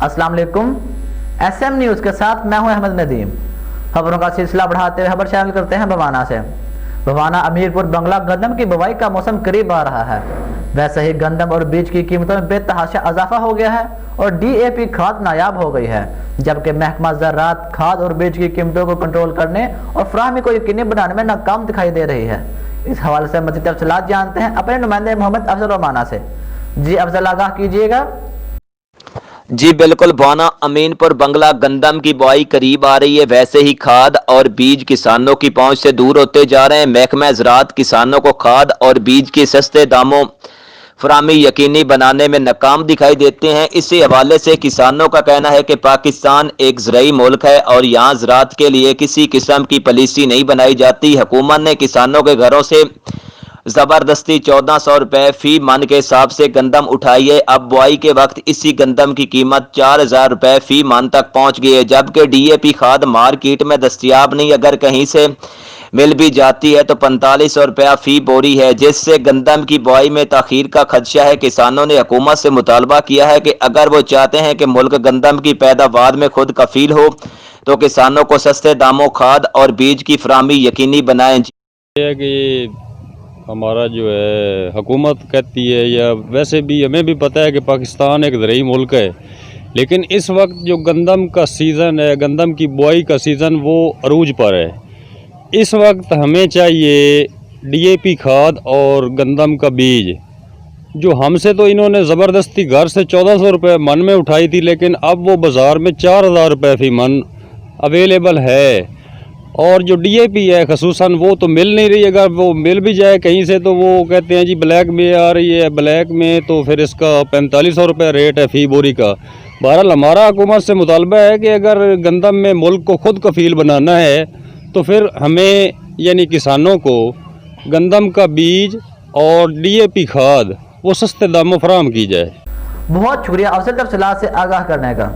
अस्सलाम वालेकुम। SM news के साथ मैं हूं अहमद नदीम। खबरों का सिलसिला बढ़ाते हुए खबर शामिल करते हैं बवाना से। बवाना अमीरपुर बंगला गंदम की बुवाई का मौसम करीब आ रहा है। वैसे ही गंदम और बीज की कीमतों में बेतहाशा इजाफा हो गया है और DAP खाद नायाब हो गई है, जबकि महकमा ज़राअत खाद और बीज की कीमतों को कंट्रोल करने और फराहमी को यकीनी बनाने में नाकाम दिखाई दे रही है। इस हवाले से मज़ीद तफसीलात जानते हैं अपने नुमाइंदे मोहम्मद अफजल बवाना से। जी अफजल, आगाह कीजिएगा। जी बिल्कुल, बवाना अमीनपुर बंगला गंदम की बुआई करीब आ रही है। वैसे ही खाद और बीज किसानों की पहुंच से दूर होते जा रहे हैं। महकमा ज़राअत किसानों को खाद और बीज के सस्ते दामों फराहमी यकीनी बनाने में नाकाम दिखाई देते हैं। इसी हवाले से किसानों का कहना है कि पाकिस्तान एक ज़राई मुल्क है और यहाँ ज़राअत के लिए किसी किस्म की पॉलिसी नहीं बनाई जाती। हुकूमत ने किसानों के घरों से ज़बरदस्ती 1400 रुपये फी मन के हिसाब से गंदम उठाई है। अब बुआई के वक्त इसी गंदम की कीमत 4000 रुपये फी मन तक पहुंच गई है, जबकि DAP खाद मार्केट में दस्तियाब नहीं। अगर कहीं से मिल भी जाती है तो 4500 रुपया फी बोरी है, जिससे गंदम की बुआई में ताखीर का खदशा है। किसानों ने हुकूमत से मुतालबा किया है कि अगर वो चाहते हैं कि मुल्क गंदम की पैदावार में खुद कफील हो तो किसानों को सस्ते दामों खाद और बीज की फराहमी यकीनी बनाएं। हमारा जो है हुकूमत कहती है, या वैसे भी हमें भी पता है कि पाकिस्तान एक ज़राई मुल्क है, लेकिन इस वक्त जो गंदम का सीज़न है, गंदम की बुआई का सीज़न, वो अरूज पर है। इस वक्त हमें चाहिए DAP खाद और गंदम का बीज, जो हमसे तो इन्होंने ज़बरदस्ती घर से 1400 रुपये मन में उठाई थी, लेकिन अब वो बाज़ार में 4000 रुपये फी मन अवेलेबल है। और जो DAP है खसूसन वो तो मिल नहीं रही। अगर वो मिल भी जाए कहीं से तो वो कहते हैं जी ब्लैक में आ रही है, ब्लैक में तो फिर इसका 4500 रुपये रेट है फी बोरी का। बहरहाल हमारा हुकूमत से मुतालबा है कि अगर गंदम में मुल्क को खुद कफील बनाना है तो फिर हमें यानी किसानों को गंदम का बीज और DAP खाद वो सस्ते दामों फराहम की जाए। बहुत शुक्रिया अफजल तफसीलात से आगाह करने का।